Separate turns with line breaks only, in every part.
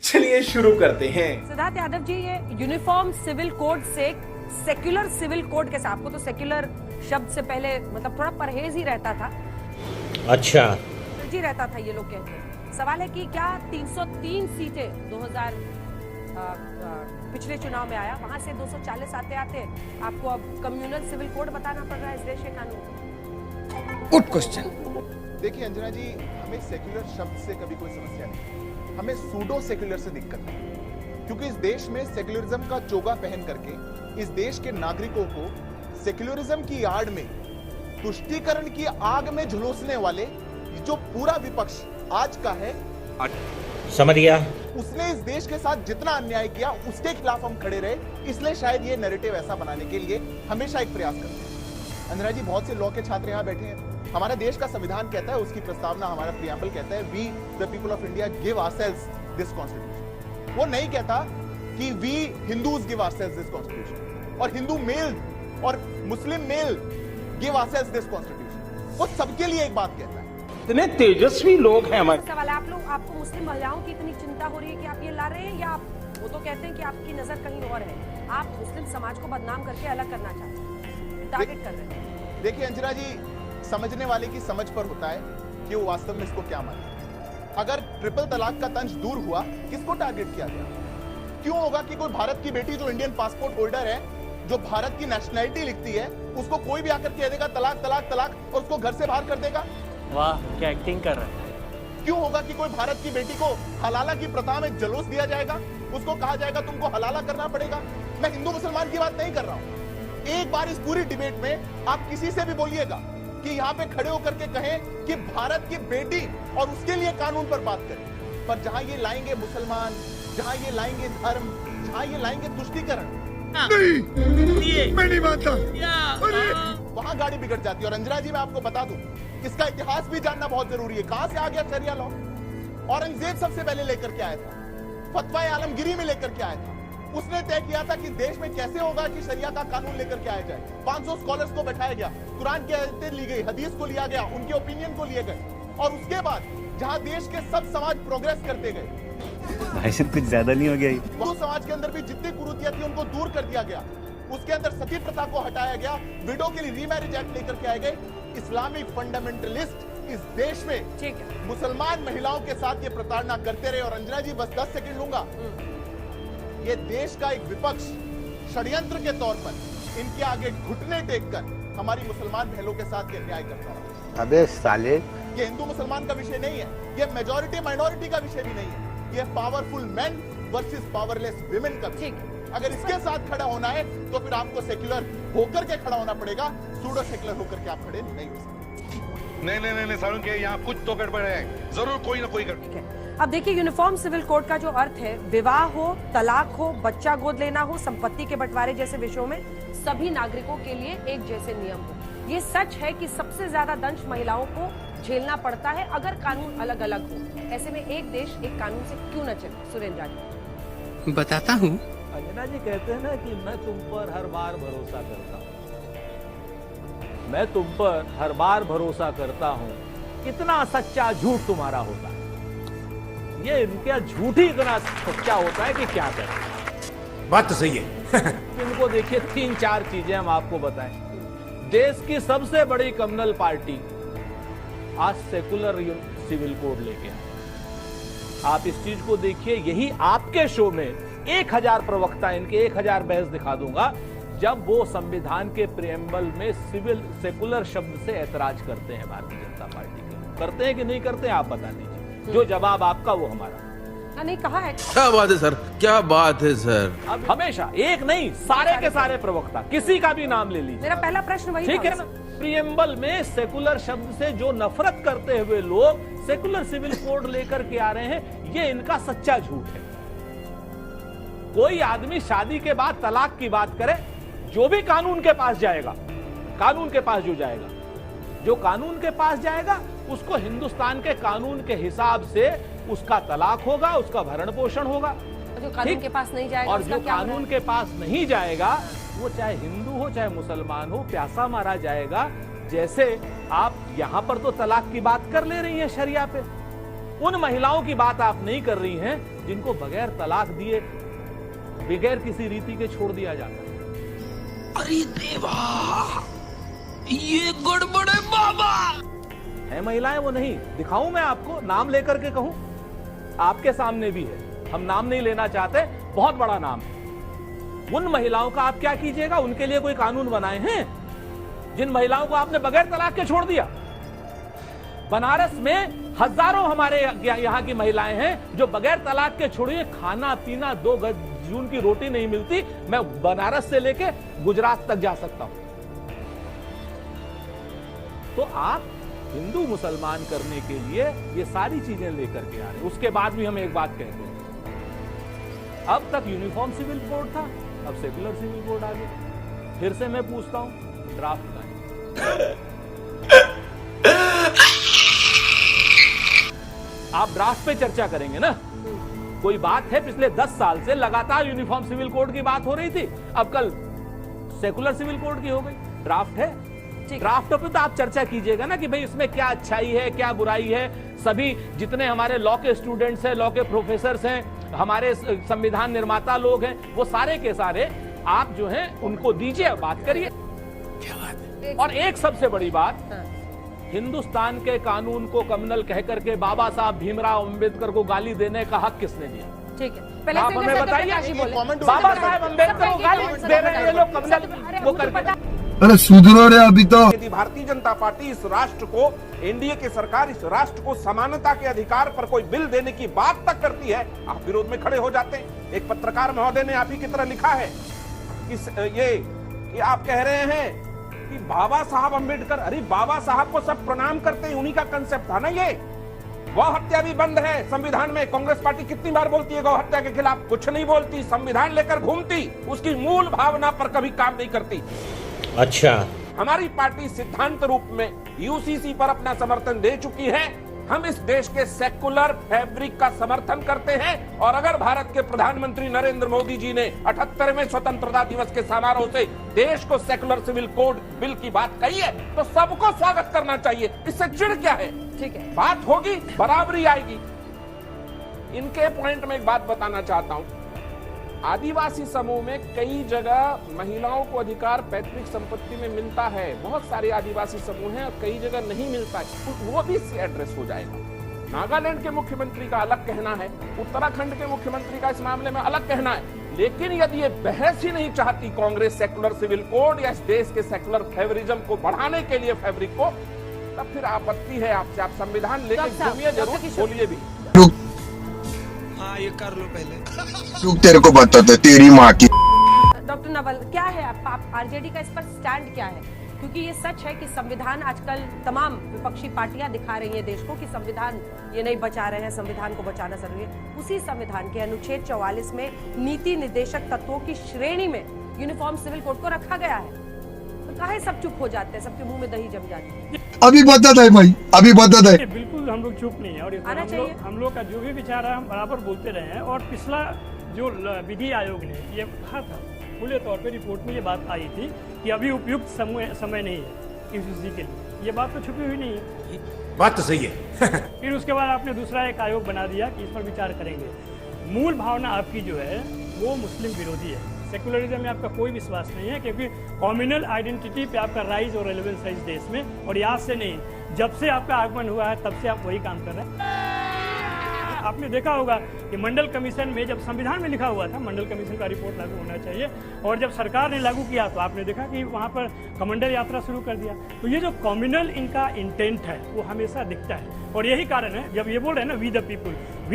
चलिए शुरू करते हैं।
सिद्धार्थ यादव जी, ये यूनिफॉर्म सिविल कोड से सेक्युलर सिविल कोड कैसे? आपको तो सेक्युलर शब्द से पहले मतलब थोड़ा परहेज ही रहता था।
अच्छा
जी रहता था, ये लोग कहते हैं। सवाल है कि क्या 303 सीटें 2000 पिछले चुनाव में आया, वहां से 240 आते आते आपको अब कम्युनल सिविल कोड बताना पड़ रहा है इस देश के कानून?
Good question.
देखिए अंजना जी, हमें सेक्युलर शब्द से कभी कोई समस्या नहीं, हमें सूडो सेक्युलर से दिक्कत है। क्योंकि इस देश में सेक्युलरिज्म का चोगा पहन करके इस देश के नागरिकों को सेक्युलरिज्म की आड़ में तुष्टीकरण की आग में झुलसने वाले जो पूरा विपक्ष आज का है,
समझ गया।
उसने इस देश के साथ जितना अन्याय किया उसके खिलाफ हम खड़े रहे, इसलिए शायद ये नैरेटिव ऐसा बनाने के लिए हमेशा एक प्रयास करते हैं। अंजना जी, बहुत से लॉ के छात्र यहाँ बैठे हैं। हमारा देश का संविधान कहता है, उसकी प्रस्तावना हमारा प्रियम्बल कहता है, we the people of India give ourselves this constitution. वो नहीं कहता कि we Hindus give ourselves this constitution और हिंदू मेल और Muslim male give ourselves this constitution. वो सबके लिए एक बात कहता है।
इतने तेजस्वी लोग हैं हमारे।
सवाल है, आपको मुस्लिम महिलाओं की इतनी चिंता हो रही है कि आप ये ला रहे हैं, या आप वो तो कहते हैं कि आपकी नजर कहीं और है, आप मुस्लिम समाज को बदनाम करके अलग करना चाहते हैं, टारगेट कर रहे हैं?
देखिए अंजना जी, समझने वाले की समझ पर होता है कि वो वास्तव में इसको क्या माने। अगर ट्रिपल तलाक का तंज दूर हुआ, किसको टारगेट किया गया? क्यों होगा कि कोई भारत की बेटी जो इंडियन पासपोर्ट होल्डर है, जो भारत की नेशनैलिटी लिखती है, उसको कोई भी आकर कह देगा तलाक तलाक तलाक और उसको घर से बाहर कर देगा?
वाह, क्या एक्टिंग कर रहा है।
क्यों होगा कि कोई भारत की बेटी को हलाला की प्रथा में जलूस दिया जाएगा, उसको कहा जाएगा तुमको हलाला करना पड़ेगा? मैं हिंदू मुसलमान की बात नहीं कर रहा हूं। एक बार इस पूरी डिबेट में आप किसी से भी बोलिएगा कि यहाँ पे खड़े होकर के कहें कि भारत की बेटी और उसके लिए कानून पर बात करें, पर जहां ये लाएंगे मुसलमान, जहां ये लाएंगे धर्म, जहां ये लाएंगे तुष्टीकरण,
नहीं, मैं नहीं मानता।
वहां गाड़ी बिगड़ जाती है। और अंजना जी, मैं आपको बता दूं, इसका इतिहास भी जानना बहुत जरूरी है। कहां से आ गया शरिया लॉ? औरंगजेब सबसे पहले लेकर के आया था, फतवा आलमगिरी में लेकर के आया था। उसने तय किया था कि देश में कैसे होगा कि शरिया का कानून लेकर के आया जाए। 500 स्कॉलर्स को बैठाया गया, कुरान की आयतें ली गई, हदीस को लिया गया, उनके ओपिनियन को लिए गए, और उसके बाद जहां देश के सब समाज प्रोग्रेस करते गए,
भाई साहब कुछ ज्यादा नहीं हो गया?
हिंदू समाज के अंदर भी जितनी कुरीतियां थी उनको दूर कर दिया गया। उसके अंदर सती प्रथा को हटाया गया, विडो के लिए रीमैरिज एक्ट लेकर के आए गए। इस्लामिक फंडामेंटलिस्ट इस देश में मुसलमान महिलाओं के साथ ये प्रताड़ना करते रहे। और अंजना जी, बस 10 सेकंड लूंगा। ये देश का एक विपक्ष षड्यंत्र के तौर पर इनके आगे घुटने टेककर हमारी मुसलमान बहनों के साथ ये अन्याय करता रहा।
अबे साले,
ये हिंदू मुसलमान का विषय नहीं है, ये मेजॉरिटी माइनॉरिटी का विषय भी नहीं है, ये powerful main versus powerless women का विषय है। अगर इसके साथ खड़ा होना है तो फिर आपको सेक्युलर होकर के खड़ा होना पड़ेगा, सूडो सेक्युलर होकर के आप खड़े नहीं हो सकते।
नहीं सारुण के यहाँ कुछ तो गड़बड़ है, जरूर कोई ना कोई गड़बड़।
अब देखिए, यूनिफॉर्म सिविल कोड का जो अर्थ है, विवाह हो, तलाक हो, बच्चा गोद लेना हो, संपत्ति के बंटवारे जैसे विषयों में सभी नागरिकों के लिए एक जैसे नियम हो। ये सच है कि सबसे ज्यादा दंश महिलाओं को झेलना पड़ता है अगर कानून अलग अलग हो। ऐसे में एक देश एक कानून से क्यों न चले? सुरेंद्र जी
बताता हूँ।
अंजना जी कहते हैं ना कि मैं तुम पर हर बार भरोसा करता हूँ, मैं तुम पर हर बार भरोसा करता हूँ। कितना सच्चा झूठ तुम्हारा होता है, ये इनका झूठ ही इतना सच्चा होता है कि क्या करें।
बात तो सही है।
इनको देखिए, 3-4 चीजें हम आपको बताएं। देश की सबसे बड़ी कम्युनल पार्टी आज सेकुलर सिविल कोड लेके आए। आप इस चीज को देखिए, यही आपके शो में 1000 प्रवक्ता, इनके 1000 बहस दिखा दूंगा, जब वो संविधान के प्रियम्बल में सिविल सेकुलर शब्द से ऐतराज करते हैं। भारतीय जनता पार्टी के करते हैं कि नहीं करते हैं, आप बता दीजिए। जो जवाब आपका वो हमारा।
नहीं कहा है।
क्या बात है सर, क्या बात है सर।
अब हमेशा एक नहीं, सारे के सारे प्रवक्ता, किसी का भी नाम ले लीजिए।
मेरा पहला प्रश्न वही
ठीक है ना? प्रियम्बल में सेकुलर शब्द से जो नफरत करते हुए लोग सेकुलर सिविल कोड लेकर के आ रहे हैं, ये इनका सच्चा झूठ है। कोई आदमी शादी के बाद तलाक की बात करे, जो भी कानून के पास जाएगा, कानून के पास जो जाएगा, जो कानून के पास जाएगा, उसको हिंदुस्तान के कानून के हिसाब से उसका तलाक होगा, उसका भरण पोषण होगा।
जो कानून के पास नहीं जाएगा,
और जो कानून के पास नहीं जाएगा, वो चाहे हिंदू हो चाहे मुसलमान हो, प्यासा मारा जाएगा। जैसे आप यहां पर तो तलाक की बात कर ले रही हैं शरिया पे, उन महिलाओं की बात आप नहीं कर रही हैं जिनको बगैर तलाक दिए, बगैर किसी रीति के छोड़ दिया जाता है।
अरे देवा, ये गड़बड़ है बाबा।
है महिलाएं वो नहीं, दिखाऊं मैं आपको, नाम लेकर के कहूं? आपके सामने भी है, हम नाम नहीं लेना चाहते, बहुत बड़ा नाम है। उन महिलाओं का आप क्या कीजिएगा? उनके लिए कोई कानून बनाए हैं जिन महिलाओं को आपने बगैर तलाक के छोड़ दिया? बनारस में हजारों हमारे यहाँ की महिलाएं हैं जो बगैर तलाक के छोड़िए, खाना पीना 2 गज जून की रोटी नहीं मिलती। मैं बनारस से लेके गुजरात तक जा सकता हूं। तो आप हिंदू मुसलमान करने के लिए ये सारी चीजें लेकर के आ रहे हैं। उसके बाद भी हम एक बात कहते हैं, अब तक यूनिफॉर्म सिविल कोड था, अब सेकुलर सिविल कोड आ गया। फिर से मैं पूछता हूं, ड्राफ्ट का आप ड्राफ्ट पे चर्चा करेंगे ना? कोई बात है, पिछले 10 साल से लगातार यूनिफॉर्म सिविल कोड की बात हो रही थी, अब कल सेकुलर सिविल कोड की हो गई। ड्राफ्ट है, ड्राफ्ट पे तो आप चर्चा कीजिएगा ना कि भाई इसमें क्या अच्छाई है, क्या बुराई है। सभी जितने हमारे लॉ के स्टूडेंट्स हैं, लॉ के प्रोफेसर हैं, हमारे संविधान निर्माता लोग हैं, वो सारे के सारे आप जो हैं उनको दीजिए, बात करिए। क्या बात है। और एक सबसे बड़ी बात, हिंदुस्तान के कानून को कम्युनल कह करके बाबा साहब भीमराव अंबेडकर को गाली देने का हक किसने दिया?
ठीक है, पहले
आप हमें बताइए। बाबा साहब अंबेडकर को गाली दे रहे हैं ये लोग कम्युनल वो करके।
अरे सुधरो रे अभी तो।
यदि भारतीय जनता पार्टी इस राष्ट्र को, एनडीए की सरकार इस राष्ट्र को समानता के अधिकार पर कोई बिल देने की बात तक करती है, आप विरोध में खड़े हो जाते हैं। एक पत्रकार महोदय ने आप ही की तरह लिखा है कि आप कह रहे हैं कि बाबा साहब अंबेडकर, अरे बाबा साहब को सब प्रणाम करते हैं, उन्हीं का कंसेप्ट था ना ये। गौ हत्या भी बंद है संविधान में। कांग्रेस पार्टी कितनी बार बोलती है गौ हत्या के खिलाफ? कुछ नहीं बोलती, संविधान लेकर घूमती, उसकी मूल भावना पर कभी काम नहीं करती।
अच्छा,
हमारी पार्टी सिद्धांत रूप में यूसीसी पर अपना समर्थन दे चुकी है। हम इस देश के सेकुलर फैब्रिक का समर्थन करते हैं, और अगर भारत के प्रधानमंत्री नरेंद्र मोदी जी ने 78वें स्वतंत्रता दिवस के समारोह से देश को सेकुलर सिविल कोड बिल की बात कही है, तो सबको स्वागत करना चाहिए। इससे चिढ़ क्या है?
ठीक है,
बात होगी, बराबरी आएगी। इनके पॉइंट में एक बात बताना चाहता हूं, आदिवासी समूह में कई जगह महिलाओं को अधिकार पैतृक संपत्ति में मिलता है। बहुत सारे आदिवासी समूह हैं और कई जगह नहीं मिलता है, वो भी इससे एड्रेस हो जाएगा। नागालैंड के मुख्यमंत्री का अलग कहना है, उत्तराखंड के मुख्यमंत्री का इस मामले में अलग कहना है। लेकिन यदि ये बहस ही नहीं चाहती कांग्रेस सेकुलर सिविल कोड या इस देश के सेकुलर फेवरिज्म को बढ़ाने के लिए फैब्रिक को, तब फिर आपत्ति है आपसे। आप संविधान लेकर घूमिए, जरूर बोलिए भी।
हाँ, ये कर लो पहले।
रुक, तेरे को बताते तेरी माँ की।
डॉक्टर नवल, क्या है आप आरजेडी का इस पर स्टैंड क्या है? क्योंकि ये सच है कि संविधान आजकल तमाम विपक्षी पार्टियां दिखा रही है देश को कि संविधान ये नहीं बचा रहे हैं, संविधान को बचाना जरूरी है। उसी संविधान के अनुच्छेद 44 में नीति निर्देशक तत्वों की श्रेणी में यूनिफॉर्म सिविल कोड को रखा गया है। तो काहे सब चुप हो जाते हैं, सबके मुंह में दही जम जाती है?
अभी बता दे भाई, अभी बता दे।
बिल्कुल हम लोग चुप नहीं है, और हम लोग का जो भी विचार है हम बराबर बोलते रहे हैं। और पिछला जो विधि आयोग ने ये कहा था, खुले तौर पे रिपोर्ट में ये बात आई थी कि अभी उपयुक्त समय नहीं है यूसीसी के लिए। ये बात तो छुपी हुई नहीं है,
बात तो सही है।
फिर उसके बाद आपने दूसरा एक आयोग बना दिया कि इस पर विचार करेंगे। मूल भावना आपकी जो है वो मुस्लिम विरोधी है। सेकुलरिज्म में आपका कोई विश्वास नहीं है, क्योंकि कम्युनल आइडेंटिटी पे आपका राइज और रेलेवेंस है इस देश में। और आज से नहीं, जब से आपका आगमन हुआ है तब से आप वही काम कर रहे हैं। आपने देखा होगा कि मंडल कमीशन में जब संविधान में लिखा हुआ था मंडल कमीशन का रिपोर्ट लागू होना चाहिए, और जब सरकार ने लागू किया तो आपने देखा कि वहाँ पर कमंडल यात्रा शुरू कर दिया। तो ये जो कम्युनल इनका इंटेंट है वो हमेशा दिखता है। और यही कारण है, जब ये बोल रहे हैं ना वी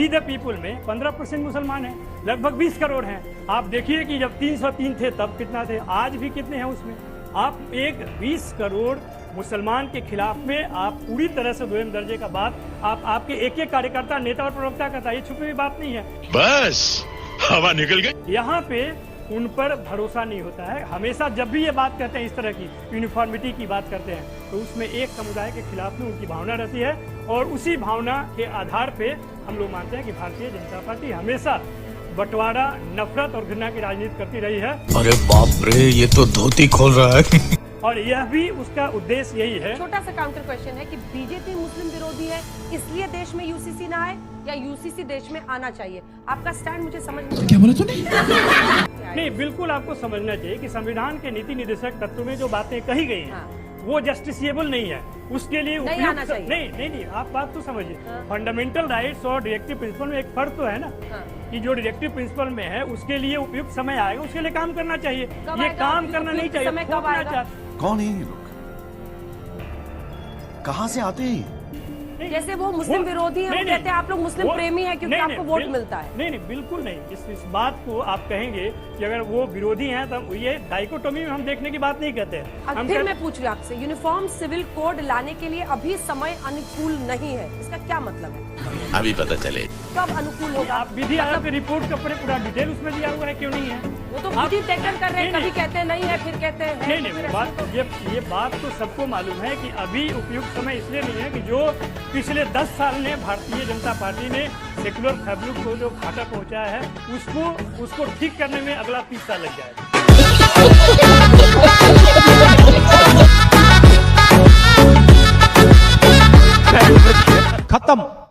द पीपुल में 15% मुसलमान हैं, लगभग 20 करोड़ हैं। आप देखिए कि जब 303 थे तब कितना थे, आज भी कितने हैं उसमें। आप एक 20 करोड़ मुसलमान के खिलाफ में आप पूरी तरह से दोयम दर्जे का बात आपके एक कार्यकर्ता, नेता और प्रवक्ता करता है। ये छुपी हुई बात नहीं है,
बस हवा निकल गई।
यहाँ पे उन पर भरोसा नहीं होता है। हमेशा जब भी ये बात करते हैं, इस तरह की यूनिफॉर्मिटी की बात करते हैं, तो उसमें एक समुदाय के खिलाफ में उनकी भावना रहती है। और उसी भावना के आधार पे हम लोग मानते हैं कि भारतीय जनता पार्टी हमेशा बंटवारा, नफरत और घृणा की राजनीति करती रही है।
अरे बाप रे, ये तो धोती खोल रहा है।
और यह भी उसका उद्देश्य यही है।
छोटा सा काउंटर क्वेश्चन है कि बीजेपी मुस्लिम विरोधी है इसलिए देश में यूसीसी ना आए या यूसीसी देश में आना चाहिए? आपका स्टैंड मुझे समझ में
क्या बोला तूने?
नहीं, बिल्कुल आपको समझना चाहिए कि संविधान के नीति निर्देशक तत्व में जो बातें कही गई हैं,
हाँ।
वो जस्टिसेबल नहीं है। उसके लिए
नहीं आना
उपयुक्त
चाहिए।
नहीं, आप बात तो समझिए।
हाँ।
फंडामेंटल राइट्स और डायरेक्टिव प्रिंसिपल में एक फर्क तो है ना,
हाँ।
कि जो डायरेक्टिव प्रिंसिपल में है उसके लिए उपयुक्त समय आएगा, उसके लिए काम करना चाहिए।
कब
ये
आएगा?
काम करना नहीं चाहिए।
समय कब
थोपना
आएगा?
कौन है ये लोग? कहाँ से आते हैं?
जैसे वो मुस्लिम विरोधी हैं, वो कहते हैं आप लोग मुस्लिम प्रेमी हैं क्योंकि आपको वोट मिलता है।
नहीं, बिल्कुल नहीं। इस बात को आप कहेंगे कि अगर वो विरोधी हैं तो ये डाइकोटोमी में हम देखने की बात नहीं कहते हैं।
अब फिर मैं पूछ रही हूँ आपसे, यूनिफॉर्म सिविल कोड लाने के लिए अभी समय अनुकूल नहीं है, इसका क्या मतलब है?
अभी पता चले।
कब अनुकूल होगा?
आप विधि आयोग की रिपोर्ट का पूरा डिटेल उसमें दिया हुआ है, क्यों नहीं है?
वो तो विधि टेकन कर रहे हैं, कभी कहते हैं नहीं है, फिर कहते हैं
नहीं, ये बात तो सबको मालूम है कि अभी उपयुक्त समय इसलिए नहीं है कि जो पिछले 10 साल में भारतीय जनता पार्टी ने सेकुलर फैब्रिक को जो घाटा पहुंचाया है उसको ठीक करने में अगला 30 साल लग जाएगा।
खत्म।